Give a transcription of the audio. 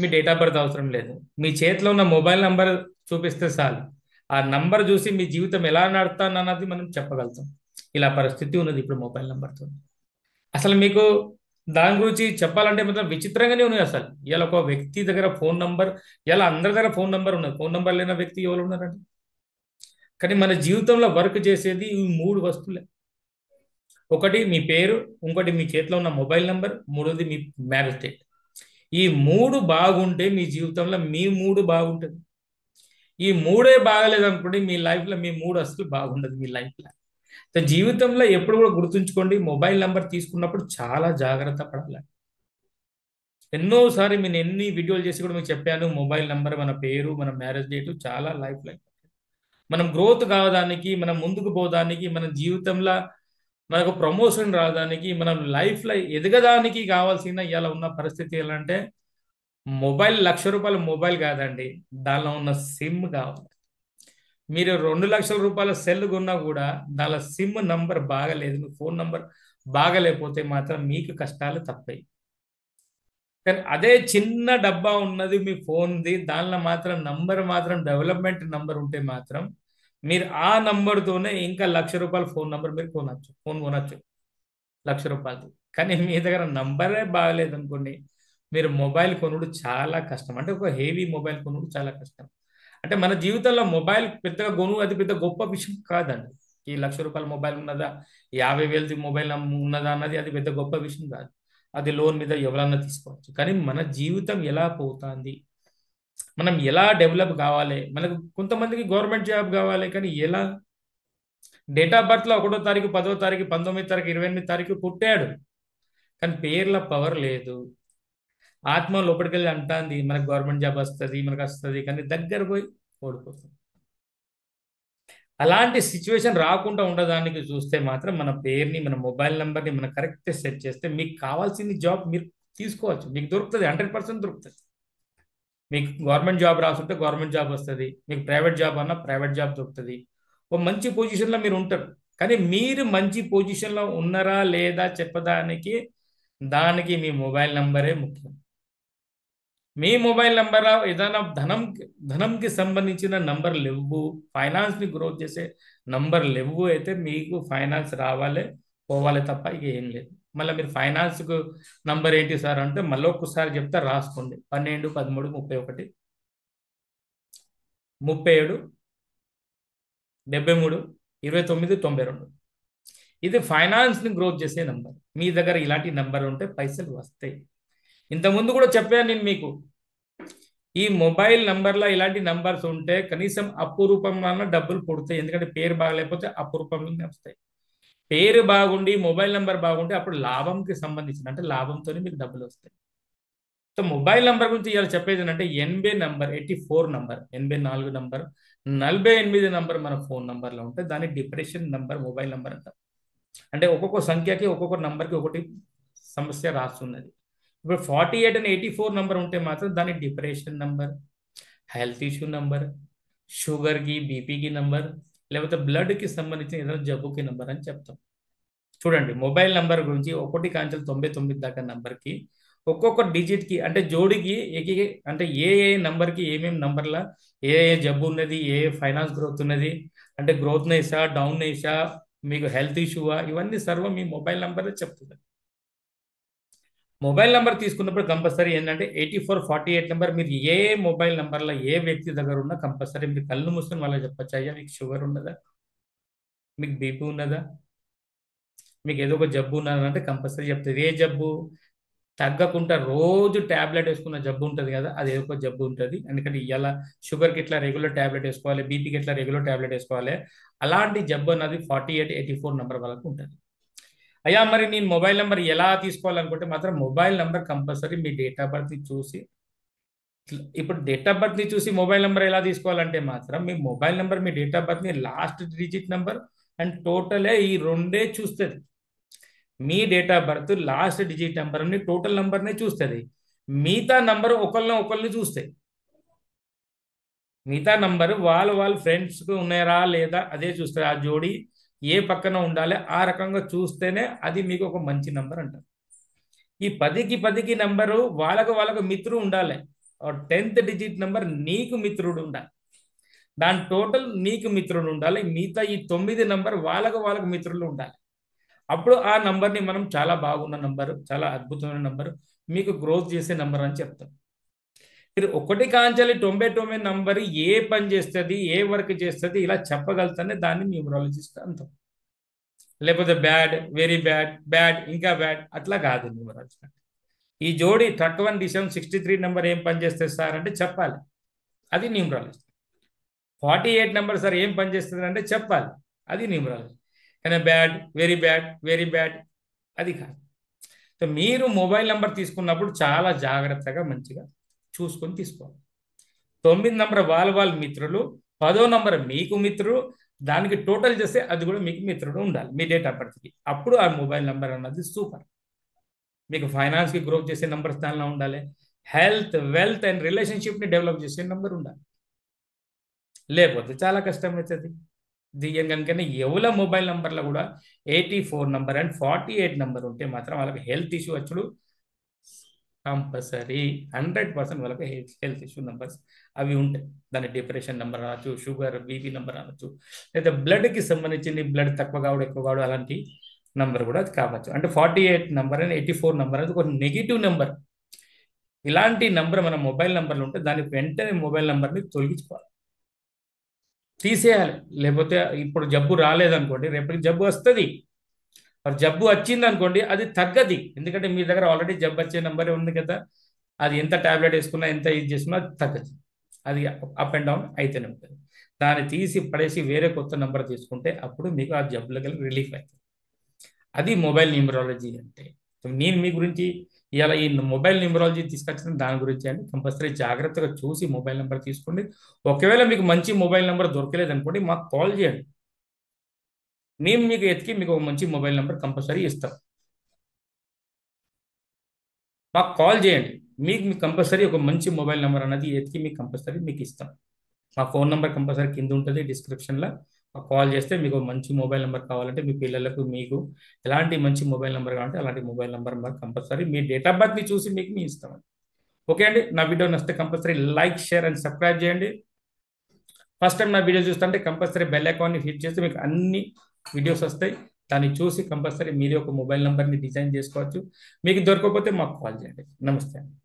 Me date of birth అవసరం లేదు. మీ చేతిలో ఉన్న మొబైల్ నంబర్ చూపిస్తే చాలు. ఆ నంబర్ చూసి మీ జీవితం ఎలా నడుస్తానన్నది మనం చెప్పగలుగుతాం. ఇలా పరిస్థితి ఉన్నది ఇప్పుడు మొబైల్ నంబర్తో. అసలు మీకు దాని గురించి చెప్పాలంటే మాత్రం విచిత్రంగానే ఉన్నాయి అసలు. ఇలా ఒక వ్యక్తి దగ్గర ఫోన్ నంబర్, ఇలా అందరి దగ్గర ఫోన్ నంబర్ ఉన్నది. ఫోన్ నంబర్ లేని వ్యక్తి ఎవరు ఉన్నారండి? కానీ మన జీవితంలో వర్క్ చేసేది ఈ మూడు వస్తువులే. ఒకటి మీ పేరు, ఇంకోటి మీ చేతిలో ఉన్న మొబైల్ నంబర్, మూడోది మీ మ్యారేజ్ డేట్. ఈ మూడు బాగుంటే మీ జీవితంలో మీ మూడు బాగుంటుంది. ఈ మూడే బాగలేదు అనుకోండి, మీ లైఫ్లో మీ మూడు అసలు బాగుండదు మీ లైఫ్లో. జీవితంలో ఎప్పుడు కూడా గుర్తుంచుకోండి, మొబైల్ నంబర్ తీసుకున్నప్పుడు చాలా జాగ్రత్త పడాలి. ఎన్నోసారి నేను ఎన్ని వీడియోలు చేసి కూడా మీకు చెప్పాను, మొబైల్ నంబర్, మన పేరు, మన మ్యారేజ్ డేట్ చాలా లైఫ్ మనం గ్రోత్ కావడానికి, మనం ముందుకు పోవడానికి, మన జీవితంలో మనకు ప్రమోషన్ రావడానికి, మనం లైఫ్లో ఎదగడానికి కావాల్సిన ఇలా ఉన్న పరిస్థితి ఎలా అంటే, మొబైల్ ₹1,00,000 మొబైల్ కాదండి, దానిలో ఉన్న సిమ్ కావాలి. మీరు ₹2,00,000 సెల్ కొన్నా కూడా దానిలో సిమ్ నంబర్ బాగలేదు, మీ ఫోన్ నంబర్ బాగలేకపోతే మాత్రం మీకు కష్టాలు తప్పాయి. కానీ అదే చిన్న డబ్బా ఉన్నది మీ ఫోన్ది, దానిలో మాత్రం నంబర్ మాత్రం డెవలప్మెంట్ నంబర్ ఉంటే మాత్రం మీరు ఆ నంబర్తోనే ఇంకా ₹1,00,000 ఫోన్ నంబర్ మీరు కొనచ్చు, ఫోన్ కొనచ్చు ₹1,00,000. కానీ మీ దగ్గర నంబరే బాగలేదు అనుకోండి, మీరు మొబైల్ కొనుడు చాలా కష్టం. అంటే ఒక హెవీ మొబైల్ కొనుడు చాలా కష్టం. అంటే మన జీవితంలో మొబైల్ పెద్దగా కొను, అది పెద్ద గొప్ప విషయం కాదండి. ఈ ₹1,00,000 మొబైల్ ఉన్నదా, 50,000 మొబైల్ ఉన్నదా అన్నది అది పెద్ద గొప్ప విషయం కాదు. అది లోన్ మీద ఎవరన్నా తీసుకోవచ్చు. కానీ మన జీవితం ఎలా పోతుంది, మనం ఎలా డెవలప్ కావాలి, మనకు కొంతమందికి గవర్నమెంట్ జాబ్ కావాలి, కానీ ఎలా? డేట్ ఆఫ్ బర్త్లో 1వ తారీఖు, 10వ తారీఖు, 19వ తారీఖు, 28వ తారీఖు పుట్టాడు, కానీ పేర్ల పవర్ లేదు. ఆత్మ లోపలికెళ్ళి అంటాంది మనకు గవర్నమెంట్ జాబ్ వస్తుంది, మనకు వస్తుంది, కానీ దగ్గర పోయి ఓడిపోతుంది. అలాంటి సిచ్యువేషన్ రాకుండా ఉండడానికి చూస్తే మాత్రం మన పేరుని, మన మొబైల్ నెంబర్ని మనం కరెక్ట్ సెట్ చేస్తే మీకు కావాల్సిన జాబ్ మీరు తీసుకోవచ్చు. మీకు దొరుకుతుంది, 100% దొరుకుతుంది. మీకు గవర్నమెంట్ జాబ్ రాసుంటే గవర్నమెంట్ జాబ్ వస్తుంది, మీకు ప్రైవేట్ జాబ్ అన్నా ప్రైవేట్ జాబ్ దొరుకుతుంది. ఒక మంచి పొజిషన్లో మీరు ఉంటారు. కానీ మీరు మంచి పొజిషన్లో ఉన్నారా లేదా చెప్పడానికి దానికి మీ మొబైల్ నంబరే ముఖ్యం. మీ మొబైల్ నంబర్ ఏదైనా ధనంకి సంబంధించిన నంబర్ లేవు, ఫైనాన్స్ని గ్రోత్ చేసే నంబర్ లేవు అయితే మీకు ఫైనాన్స్ రావాలి పోవాలి తప్ప ఇక ఏం లేదు. మళ్ళీ మీరు ఫైనాన్స్కు నంబర్ ఏంటి సార్ అంటే మళ్ళీ ఒక్కసారి చెప్తే రాసుకోండి, 12, 13, 31, 37, 73, 29, 92. ఇది ఫైనాన్స్ని గ్రోత్ చేసే నంబర్. మీ దగ్గర ఇలాంటి నంబర్ ఉంటే పైసలు వస్తాయి. ఇంతకుముందు కూడా చెప్పాను నేను మీకు, ఈ మొబైల్ నంబర్లో ఇలాంటి నంబర్స్ ఉంటే కనీసం అప్పు రూపంలో డబ్బులు పుడతాయి. ఎందుకంటే పేరు బాగలేకపోతే అప్పు రూపంలోనే వస్తాయి. పేరు బాగుండి మొబైల్ నంబర్ బాగుంటే అప్పుడు లాభంకి సంబంధించిన, అంటే లాభంతోనే మీకు డబ్బులు వస్తాయి. సో మొబైల్ నంబర్ గురించి ఇలా చెప్పేది ఏంటంటే 80 నంబర్, 84 నంబర్, 84 నంబర్, 48 నంబర్ మన ఫోన్ నంబర్లో ఉంటే దాన్ని డిప్రెషన్ నంబర్, మొబైల్ నంబర్ అంటారు. అంటే ఒక్కొక్క సంఖ్యకి ఒక్కొక్క నంబర్కి ఒకటి సమస్య రాస్తున్నది. ఇప్పుడు 48 and 84 నంబర్ ఉంటే మాత్రం దాని depression number, health issue number, షుగర్కి, బీపీకి నంబర్, లేకపోతే బ్లడ్కి సంబంధించిన ఏదైనా జబ్బుకి నంబర్ అని చెప్తాం. చూడండి మొబైల్ నంబర్ గురించి 1 కాంచెలు 99 దాకా నంబర్కి ఒక్కొక్క డిజిట్కి అంటే జోడికి అంటే ఏ నంబర్కి ఏమేమి నంబర్ల ఏ జబ్బు ఉన్నది, ఏ ఫైనాన్స్ గ్రోత్ ఉన్నది, అంటే గ్రోత్ నేసా డౌన్ నేసా, మీకు హెల్త్ ఇష్యూవా, ఇవన్నీ సర్వం మీ మొబైల్ నంబరే చెప్తుంది. మొబైల్ నెంబర్ తీసుకున్నప్పుడు కంపల్సరీ ఏంటంటే 84, 48 నెంబర్ మీరు ఏ మొబైల్ నెంబర్లో ఏ వ్యక్తి దగ్గర ఉన్నా కంపల్సరీ మీరు కళ్ళు మూసుకొని వాళ్ళకి చెప్పచ్చు, అయ్యా మీకు షుగర్ ఉన్నదా, మీకు బీపీ ఉన్నదా, మీకు ఏదో ఒక జబ్బు ఉన్నదంటే కంపల్సరీ చెప్తుంది. ఏ జబ్బు తగ్గకుండా రోజు ట్యాబ్లెట్ వేసుకున్న జబ్బు ఉంటుంది కదా, అది ఏదో ఒక జబ్బు ఉంటుంది. ఎందుకంటే ఇలా షుగర్కి ఇట్లా రెగ్యులర్ ట్యాబ్లెట్ వేసుకోవాలి, బీపీకి ఇట్లా రెగ్యులర్ ట్యాబ్లెట్ వేసుకోవాలి. అలాంటి జబ్బు అన్నది 48, 84 నెంబర్ వాళ్ళకు ఉంటుంది. అయ్యా మరి నేను మొబైల్ నెంబర్ ఎలా తీసుకోవాలనుకుంటే మాత్రం మొబైల్ నెంబర్ కంపల్సరీ మీ డేట్ ఆఫ్ బర్త్ని చూసి, ఇప్పుడు డేట్ ఆఫ్ బర్త్ని చూసి మొబైల్ నెంబర్ ఎలా తీసుకోవాలంటే మాత్రం మీ మొబైల్ నెంబర్ మీ డేట్ ఆఫ్ బర్త్ని లాస్ట్ డిజిట్ నెంబర్ అండ్ టోటలే ఈ రెండే చూస్తుంది. మీ date of birth last digit నెంబర్ని టోటల్ నెంబర్నే చూస్తుంది. మిగతా నంబర్ ఒకళ్ళని చూస్తాయి. మిగతా నంబర్ వాళ్ళ ఫ్రెండ్స్కి ఉన్నారా లేదా అదే చూస్తారు. ఆ జోడి ఏ పక్కన ఉండాలి ఆ రకంగా చూస్తేనే అది మీకు ఒక మంచి నంబర్ అంటారు. ఈ 10కి 10కి నంబరు వాళ్ళకు మిత్రుడు ఉండాలి. 10th డిజిట్ నెంబర్ నీకు మిత్రుడు ఉండాలి. దాని టోటల్ నీకు మిత్రుడు ఉండాలి. మిగతా ఈ 9 నంబర్ వాళ్ళకు మిత్రులు ఉండాలి. అప్పుడు ఆ నంబర్ని మనం చాలా బాగున్న నంబరు, చాలా అద్భుతమైన నంబరు, మీకు గ్రోత్ చేసే నంబర్ అని చెప్తాం. మీరు ఒకటి కాంచాలి 99 నంబర్ ఏ పని చేస్తుంది, ఏ వర్క్ చేస్తుంది ఇలా చెప్పగలుగుతానే దాన్ని న్యూమరాలజిస్ట్ అంటాం. లేకపోతే బ్యాడ్, వెరీ బ్యాడ్, బ్యాడ్, ఇంకా బ్యాడ్ అట్లా కాదు న్యూమరాలజీ. ఈ జోడి 31 డిసెంబర్ 63 నెంబర్ ఏం పని చేస్తుంది సార్ అంటే చెప్పాలి, అది న్యూమరాలజీ. 48 నెంబర్ సార్ ఏం పని చేస్తుంది అంటే చెప్పాలి, అది న్యూమరాలజీ. కానీ బ్యాడ్, వెరీ బ్యాడ్ అది కాదు. సో మీరు మొబైల్ నెంబర్ తీసుకున్నప్పుడు చాలా జాగ్రత్తగా మంచిగా చూసుకొని తీసుకోవాలి. 9 నంబర్ వాళ్ళ మిత్రులు, 10వ నంబర్ మీకు మిత్రుడు, దానికి టోటల్ చేస్తే అది కూడా మీకు మిత్రుడు ఉండాలి మీ డేట్ ఆఫ్ బర్త్కి. అప్పుడు ఆ మొబైల్ నెంబర్ అన్నది సూపర్. మీకు ఫైనాన్స్కి గ్రోత్ చేసే నెంబర్స్ దానిలో ఉండాలి. హెల్త్, వెల్త్ అండ్ రిలేషన్షిప్ని డెవలప్ చేసే నెంబర్ ఉండాలి. లేకపోతే చాలా కష్టమవుతుంది. దియ్యం కనుకనే ఎవల మొబైల్ నెంబర్లో కూడా 84 నెంబర్ అండ్ 48 నెంబర్ ఉంటే మాత్రం వాళ్ళకి హెల్త్ ఇష్యూ వచ్చుడు కంపల్సరీ. 100% వాళ్ళకి హెల్త్ ఇష్యూ నెంబర్స్ అవి ఉంటాయి. దాని డిప్రెషన్ నెంబర్ అనొచ్చు, షుగర్, బీపీ నెంబర్ అనొచ్చు, లేదా బ్లడ్కి సంబంధించింది బ్లడ్ తక్కువ కావడం, ఎక్కువ కావడం అలాంటి నెంబర్ కూడా అది కావచ్చు. అంటే 48 నెంబర్ అండ్ 84 నెంబర్ అనేది ఒక నెగిటివ్ నెంబర్. ఇలాంటి నెంబర్ మన మొబైల్ నెంబర్లు ఉంటే దాని వెంటనే మొబైల్ నెంబర్ని తొలగించుకోవాలి, తీసేయాలి. లేకపోతే ఇప్పుడు జబ్బు రాలేదనుకోండి, రేపటికి జబ్బు వస్తుంది. మరి జబ్బు వచ్చింది అనుకోండి అది తగ్గది. ఎందుకంటే మీ దగ్గర ఆల్రెడీ జబ్బు వచ్చే నెంబరే ఉంది కదా, అది ఎంత టాబ్లెట్ వేసుకున్నా ఎంత ఇది చేసుకున్నా అది తగ్గదు. అది అప్ అండ్ డౌన్ అయితేనే ఉంటుంది. దాన్ని తీసి పడేసి వేరే కొత్త నెంబర్ తీసుకుంటే అప్పుడు మీకు ఆ జబ్బులకి రిలీఫ్ అవుతుంది. అది మొబైల్ న్యూమరాలజీ అంటే. నేను మీ గురించి ఇలా ఈ మొబైల్ న్యూమరాలజీ తీసుకొచ్చిన దాని గురించి అండి. కంపల్సరీ జాగ్రత్తగా చూసి మొబైల్ నెంబర్ తీసుకోండి. ఒకవేళ మీకు మంచి మొబైల్ నెంబర్ దొరకలేదు అనుకోండి, మాకు కాల్ చేయండి. మేము మీకు ఎతికి మీకు ఒక మంచి మొబైల్ నెంబర్ కంపల్సరీ ఇస్తాం. మాకు కాల్ చేయండి, మీకు కంపల్సరీ ఒక మంచి మొబైల్ నెంబర్ అన్నది ఎతికి మీకు కంపల్సరీ మీకు ఇస్తాం. మా ఫోన్ నెంబర్ కంపల్సరీ కింద ఉంటుంది డిస్క్రిప్షన్లో. కాల్ చేస్తే మీకు మంచి మొబైల్ నెంబర్ కావాలంటే మీ పిల్లలకు మీకు ఎలాంటి మంచి మొబైల్ నెంబర్ కావాలంటే అలాంటి మొబైల్ నెంబర్ మాకు కంపల్సరీ మీ డేట్ ఆఫ్ బర్త్ని చూసి మీకు మీ ఇస్తామండి. ఓకే అండి. నా వీడియో నచ్చితే compulsory like, share and subscribe చేయండి. ఫస్ట్ టైం నా వీడియో చూస్తుంటే కంపల్సరీ బెల్ ఐకాన్ని హిట్ చేస్తే మీకు అన్ని వీడియోస్ వస్తాయి. దాన్ని చూసి కంపల్సరీ మీరే ఒక మొబైల్ నెంబర్ని డిజైన్ చేసుకోవచ్చు. మీకు దొరకకపోతే మాకు కాల్ చేయండి. నమస్తే అండి.